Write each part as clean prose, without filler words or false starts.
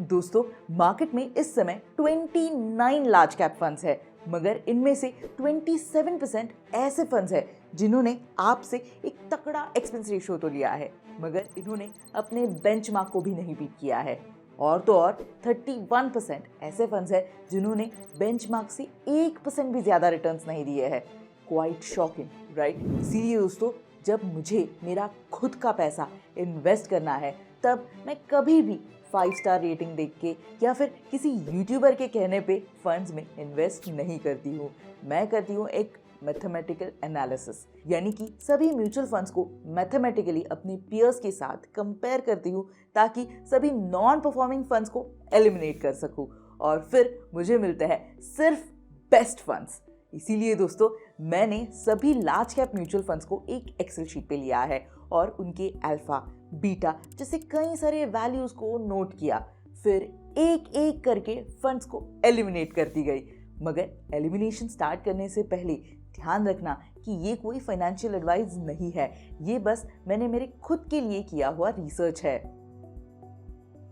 दोस्तों, मार्केट में इस समय 29 लार्ज कैप फंड्स है, मगर इनमें से 27% ऐसे फंड्स है जिन्होंने आपसे एक तगड़ा एक्सपेंस रेशियो तो लिया है, मगर इन्होंने अपने बेंचमार्क को भी नहीं बीट किया है। और तो और 31% ऐसे फंड्स है जिन्होंने बेंचमार्क से 1% भी ज्यादा रिटर्न्स नहीं दिए हैं। Quite shocking, right? इसीलिए दोस्तों, जब मुझे मेरा खुद का पैसा इन्वेस्ट करना है, तब मैं कभी भी 5 स्टार रेटिंग देख के या फिर किसी यूट्यूबर के कहने पे फंड्स में इन्वेस्ट नहीं करती हूँ। मैं करती हूँ एक मैथमेटिकल एनालिसिस, यानी कि सभी म्यूचुअल फंड्स को मैथमेटिकली अपने पीयर्स के साथ कंपेयर करती हूँ ताकि सभी नॉन परफॉर्मिंग फंड्स को एलिमिनेट कर सकूँ और फिर मुझे मिलता है सिर्फ बेस्ट फंड्स। इसीलिए दोस्तों, मैंने सभी लार्ज कैप म्यूचुअल फंड्स को एक एक्सेल शीट पे लिया है और उनके अल्फा, बीटा जैसे कई सारे वैल्यूज को नोट किया। फिर एक एक करके फंड्स को एलिमिनेट करती गई। मगर एलिमिनेशन स्टार्ट करने से पहले ध्यान रखना कि ये कोई फाइनेंशियल एडवाइस नहीं है, ये बस मैंने मेरे खुद के लिए किया हुआ रिसर्च है।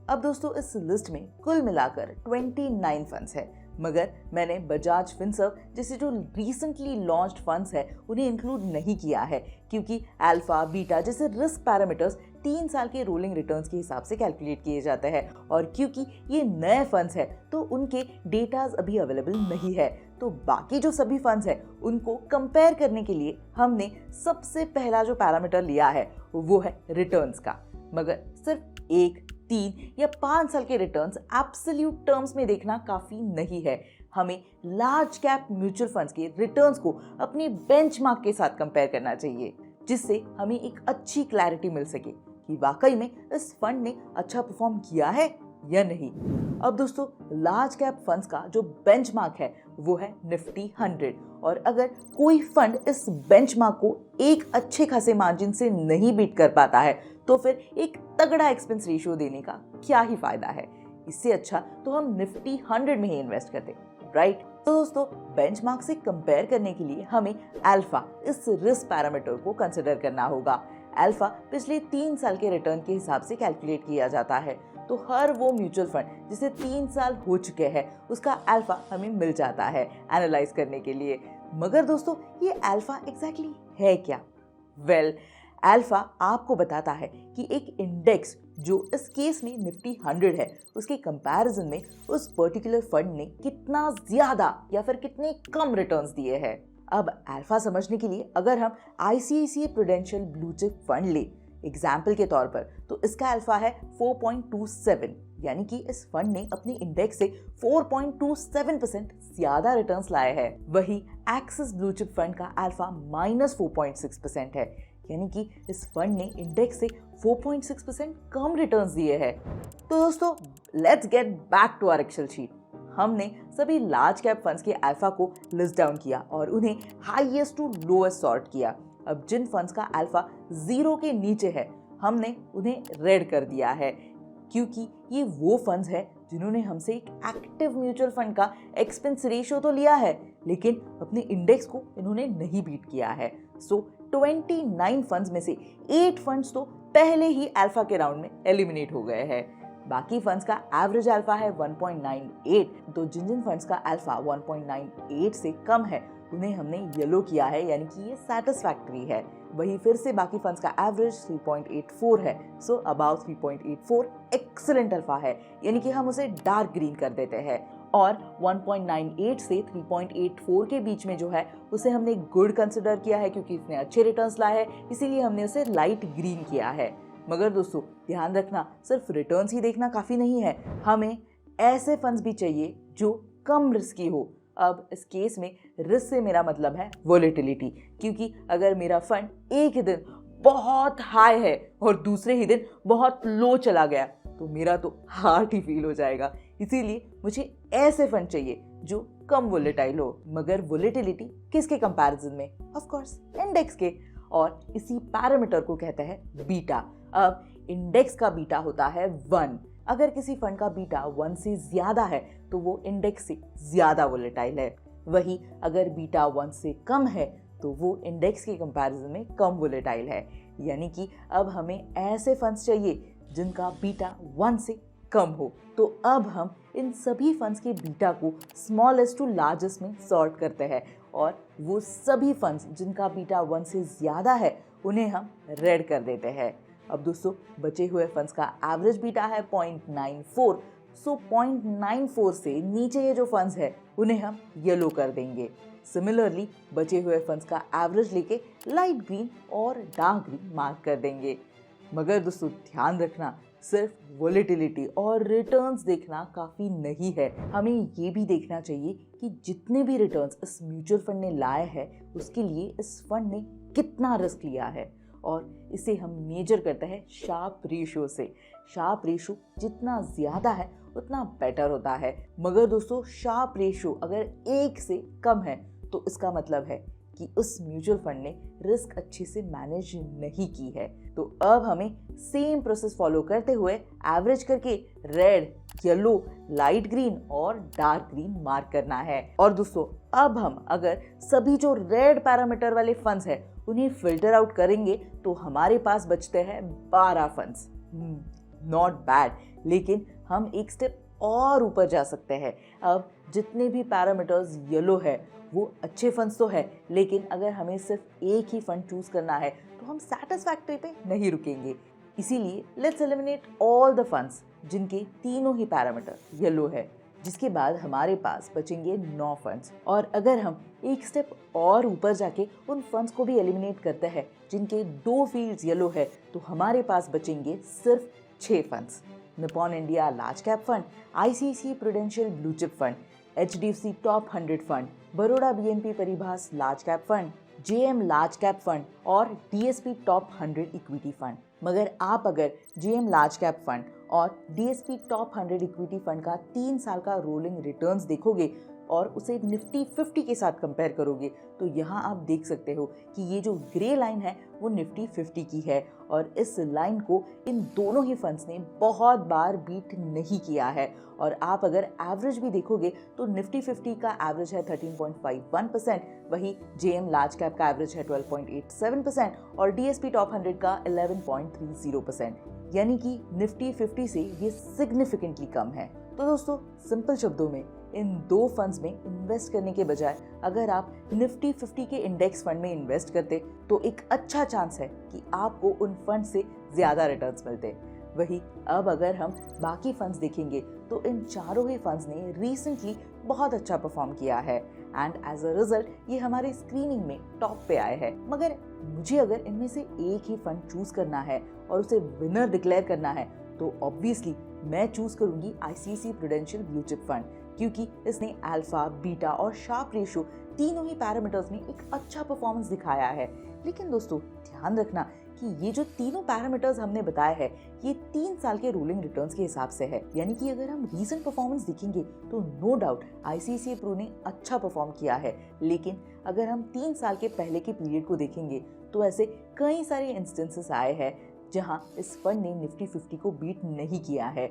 अब दोस्तों, इस लिस्ट में कुल मिलाकर 29 फंड्स है, मगर मैंने बजाज फिनसर्व जैसे जो रिसेंटली लॉन्च्ड फंड्स है उन्हें इंक्लूड नहीं किया है, क्योंकि अल्फा, बीटा जैसे रिस्क पैरामीटर्स 3 साल के रोलिंग रिटर्न्स के हिसाब से कैलकुलेट किए जाते हैं और क्योंकि ये नए फंड्स है तो उनके डेटाज अभी अवेलेबल नहीं है। तो बाकी जो सभी फंड्स है उनको कंपेयर करने के लिए हमने सबसे पहला जो पैरामीटर लिया है वो है रिटर्न्स का। मगर सिर्फ 1, 3 या 5 साल के रिटर्न्स एब्सोल्यूट टर्म्स में देखना काफ़ी नहीं है। हमें लार्ज कैप म्यूचुअल फंड्स के रिटर्न्स को अपने बेंचमार्क के साथ कंपेयर करना चाहिए, जिससे हमें एक अच्छी क्लैरिटी मिल सके कि वाकई में इस फंड ने अच्छा परफॉर्म किया है या नहीं। अब दोस्तों, लार्ज कैप फंड्स का जो बेंचमार्क है वो है निफ्टी 100 और अगर कोई फंड इस बेंचमार्क को एक अच्छे खासे मार्जिन से नहीं बीट कर पाता है तो फिर एक तगड़ा एक्सपेंस रेशियो देने का क्या ही फायदा है। इससे अच्छा तो हम निफ्टी 100 में ही इन्वेस्ट करते, राइट? तो दोस्तों, बेंचमार्क से कंपेयर करने के लिए हमें अल्फा, इस रिस्क पैरामीटर को कंसिडर करना होगा। अल्फा पिछले 3 साल के रिटर्न के हिसाब से कैलकुलेट किया जाता है, तो हर वो म्यूचुअल फंड जिसे 3 साल हो चुके हैं उसका अल्फा हमें मिल जाता है एनालाइज करने के लिए। मगर दोस्तों, ये अल्फा एग्जैक्टली है क्या? अल्फा आपको बताता है कि एक इंडेक्स जो इस केस में निफ्टी 100 है उसके कंपैरिजन में उस पर्टिकुलर फंड ने कितना ज्यादा या फिर कितने कम रिटर्न्स दिए हैं। अब अल्फा समझने के लिए अगर हम ICICI Prudential blue chip fund ले एग्जाम्पल के तौर पर, तो इसका अल्फा है 4.27, यानी कि इस फंड ने अपने इंडेक्स से 4.27% ज्यादा रिटर्न्स लाए हैं। वही एक्सिस ब्लू चिप फंड का अल्फा -4.6% है, यानी कि इस फंड ने इंडेक्स से 4.6% कम रिटर्न्स दिए हैं। तो दोस्तों, let's get back to our excel sheet. हमने सभी लार्ज कैप फंड्स के अल्फा को लिस्ट डाउन किया और उन्हें हाईएस्ट टू लोएस्ट सॉर्ट किया। अब जिन फंड्स का अल्फा 0 के नीचे है हमने उन्हें रेड कर दिया है, क्योंकि ये वो फंड्स है जिन्होंने हमसे एक एक्टिव म्यूचुअल फंड का एक्सपेंस रेशियो तो लिया है, लेकिन अपने इंडेक्स को इन्होंने नहीं बीट किया है। सो 29 फंड्स में से 8 फंड्स तो पहले ही अल्फा के राउंड में एलिमिनेट हो गए हैं। बाकी फंड्स का एवरेज अल्फा है 1.98, तो जिन फंड्स का अल्फा 1.98 से कम है उन्हें हमने येलो किया है, यानी कि ये सैटिस्फैक्टरी है। वही फिर से बाकी फंड्स का एवरेज 3.84 है, सो अबाउट 3.84 एक्सीलेंट अल्फा है, यानी कि हम उसे डार्क ग्रीन कर देते हैं। और 1.98 से 3.84 के बीच में जो है उसे हमने गुड कंसिडर किया है, क्योंकि इसने अच्छे रिटर्न्स लाए हैं, इसीलिए हमने उसे लाइट ग्रीन किया है। मगर दोस्तों, ध्यान रखना, सिर्फ रिटर्न्स ही देखना काफ़ी नहीं है, हमें ऐसे फंड्स भी चाहिए जो कम रिस्की हो। अब इस केस में रिस्क से मेरा मतलब है वोलेटिलिटी, क्योंकि अगर मेरा फंड एक ही दिन बहुत हाई है और दूसरे ही दिन बहुत लो चला गया तो मेरा तो हार्ट ही फील हो जाएगा। इसीलिए मुझे ऐसे फंड चाहिए जो कम वोलेटाइल हो, मगर वोलेटिलिटी किसके कंपैरिजन में? ऑफ कोर्स इंडेक्स के, और इसी पैरामीटर को कहते हैं बीटा। अब इंडेक्स का बीटा होता है 1। अगर किसी फंड का बीटा 1 से ज्यादा है तो वो इंडेक्स से ज्यादा वोलेटाइल है। वही अगर बीटा 1 से कम है तो वो इंडेक्स के कंपैरिजन में कम वोलेटाइल है। यानी कि अब हमें ऐसे फंड्स चाहिए जिनका बीटा 1 से कम हो, तो अब हम इन सभी फंड्स के बीटा को स्मॉलेस्ट टू लार्जेस्ट में सॉर्ट करते हैं और वो सभी फंड्स जिनका बीटा 1 से ज़्यादा है उन्हें हम रेड कर देते हैं। अब दोस्तों बचे हुए फंड्स का एवरेज बीटा है 0.94, सो 0.94 से नीचे ये जो फंड्स है उन्हें हम येलो कर देंगे। सिमिलरली बचे हुए फंड्स का एवरेज लेके लाइट ग्रीन और डार्क ग्रीन मार्क कर देंगे। मगर दोस्तों ध्यान रखना, सिर्फ वोलेटिलिटी और रिटर्न्स देखना काफ़ी नहीं है, हमें ये भी देखना चाहिए कि जितने भी रिटर्न्स इस म्यूचुअल फंड ने लाए हैं उसके लिए इस फंड ने कितना रिस्क लिया है, और इसे हम मेजर करते हैं शार्प रेशियो से। शार्प रेशियो जितना ज़्यादा है उतना बेटर होता है, मगर दोस्तों शार्प रेशियो अगर 1 से कम है तो इसका मतलब है कि उस म्यूचुअल फंड ने रिस्क अच्छे से मैनेज नहीं की है। तो अब हमें सेम प्रोसेस फॉलो करते हुए एवरेज करके रेड, येलो, लाइट ग्रीन और डार्क ग्रीन मार्क करना है। और दोस्तों अब हम अगर सभी जो रेड पैरामीटर वाले फंड्स हैं उन्हें फिल्टर आउट करेंगे तो हमारे पास बचते हैं 12 फंड्स। नॉट बैड, लेकिन हम एक स्टेप और ऊपर जा सकते हैं। अब जितने भी पैरामीटर्स येलो है वो अच्छे फंड्स तो है, लेकिन अगर हमें सिर्फ एक ही फंड चूज करना है तो हम सैटिस्फैक्टरी पे नहीं रुकेंगे। इसीलिए let's eliminate all the funds जिनके तीनों ही पैरामीटर येलो है, जिसके बाद हमारे पास बचेंगे 9 फंड्स। और अगर हम एक स्टेप और ऊपर जाके उन फंड्स को भी एलिमिनेट करते हैं जिनके 2 फील्ड्स येलो है तो हमारे पास बचेंगे सिर्फ 6 funds. Nippon India large cap fund, ICICI Prudential blue chip fund, HDFC top 100 fund, Baroda BNP Paribas large cap fund, JM large cap fund और DSP टॉप 100 इक्विटी फंड। मगर आप अगर JM लार्ज कैप फंड और DSP top 100 equity fund का 3 साल का rolling returns देखोगे और उसे निफ्टी 50 के साथ कंपेयर करोगे तो यहाँ आप देख सकते हो कि ये जो ग्रे लाइन है वो निफ्टी 50 की है, और इस लाइन को इन दोनों ही फंड्स ने बहुत बार बीट नहीं किया है। और आप अगर एवरेज भी देखोगे तो निफ्टी 50 का एवरेज है 13.51%, वही JM लार्ज कैप का एवरेज है 12.87% और DSP टॉप 100 का 11.30%, यानी कि निफ्टी 50 से ये सिग्निफिकेंटली कम है। तो दोस्तों सिंपल शब्दों में इन 2 फंड्स में इन्वेस्ट करने के बजाय अगर आप निफ्टी 50 के इंडेक्स फंड में इन्वेस्ट करते तो एक अच्छा चांस है कि आपको उन फंड से ज़्यादा रिटर्न्स मिलते। वही अब अगर हम बाकी फंड्स देखेंगे तो इन चारों ही फंड्स ने रिसेंटली बहुत अच्छा परफॉर्म किया है एंड एज अ रिजल्ट ये हमारे स्क्रीनिंग में टॉप पे आए हैं। मगर मुझे अगर इनमें से एक ही फंड चूज करना है और उसे विनर डिक्लेयर करना है तो ऑब्वियसली मैं चूज करूंगी ICICI Prudential blue chip fund, क्योंकि इसने अल्फा, बीटा और शार्प रेशियो तीनों ही पैरामीटर्स में एक अच्छा परफॉर्मेंस दिखाया है। लेकिन दोस्तों ध्यान रखना कि ये जो तीनों पैरामीटर्स हमने बताए हैं ये 3 साल के रोलिंग रिटर्न्स के हिसाब से है, यानी कि अगर हम रीसेंट परफॉर्मेंस देखेंगे तो नो डाउट ICICI प्रू ने अच्छा परफॉर्म किया है। लेकिन अगर हम 3 साल के पहले के पीरियड को देखेंगे तो ऐसे कई सारे इंस्टेंसेस आए हैं जहां इस फंड ने निफ्टी 50 को बीट नहीं किया है।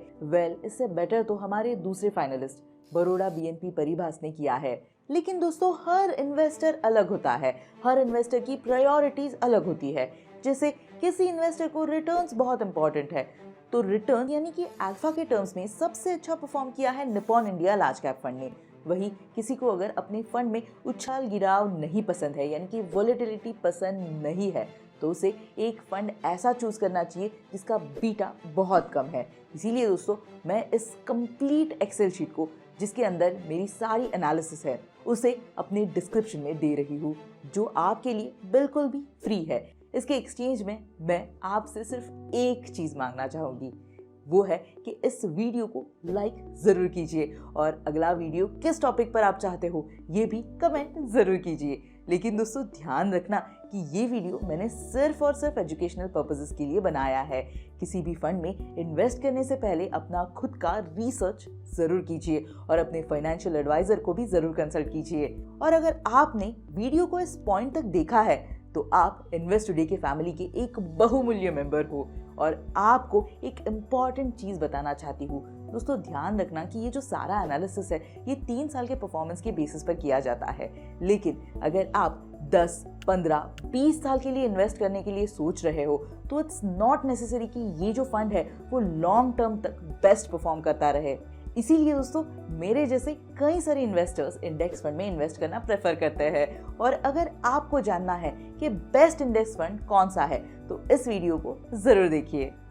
इससे बेटर तो हमारे दूसरे फाइनलिस्ट बड़ौदा BNP परिभास ने किया है। लेकिन दोस्तों हर इन्वेस्टर अलग होता है, हर इन्वेस्टर की प्रायोरिटीज अलग होती है। जैसे किसी इन्वेस्टर को रिटर्न्स बहुत इंपॉर्टेंट है तो रिटर्न यानी कि अल्फा के टर्म्स में सबसे अच्छा परफॉर्म किया है Nippon India large cap fund ने। वही किसी को अगर अपने फंड में उछाल गिराव नहीं पसंद है, यानी कि वोलेटिलिटी पसंद नहीं है, तो उसे एक फंड ऐसा चूज करना चाहिए जिसका बीटा बहुत कम है। इसीलिए दोस्तों मैं इस कंप्लीट एक्सेल शीट को जिसके अंदर मेरी सारी एनालिसिस है उसे अपने डिस्क्रिप्शन में दे रही हूँ, जो आपके लिए बिल्कुल भी फ्री है। इसके एक्सचेंज में मैं आपसे सिर्फ एक चीज़ मांगना चाहूँगी, वो है कि इस वीडियो को लाइक ज़रूर कीजिए और अगला वीडियो किस टॉपिक पर आप चाहते हो ये भी कमेंट ज़रूर कीजिए। लेकिन दोस्तों ध्यान रखना कि ये वीडियो मैंने सिर्फ और सिर्फ एजुकेशनल पर्पसेस के लिए बनाया है। किसी भी फंड में इन्वेस्ट करने से पहले अपना खुद का रिसर्च ज़रूर कीजिए और अपने फाइनेंशियल एडवाइज़र को भी ज़रूर कंसल्ट कीजिए। और अगर आपने वीडियो को इस पॉइंट तक देखा है तो आप इन्वेस्ट टुडे के फैमिली के एक बहुमूल्य मेंबर हो। और आपको एक इम्पॉर्टेंट चीज़ बताना चाहती हूँ दोस्तों, ध्यान रखना कि ये जो सारा एनालिसिस है ये 3 साल के परफॉर्मेंस के बेसिस पर किया जाता है। लेकिन अगर आप 10, 15, 20 साल के लिए इन्वेस्ट करने के लिए सोच रहे हो तो इट्स नॉट नेसेसरी कि ये जो फंड है वो लॉन्ग टर्म तक बेस्ट परफॉर्म करता रहे। इसीलिए दोस्तों मेरे जैसे कई सारे इन्वेस्टर्स इंडेक्स फंड में इन्वेस्ट करना प्रेफर करते हैं। और अगर आपको जानना है कि बेस्ट इंडेक्स फंड कौन सा है तो इस वीडियो को जरूर देखिए।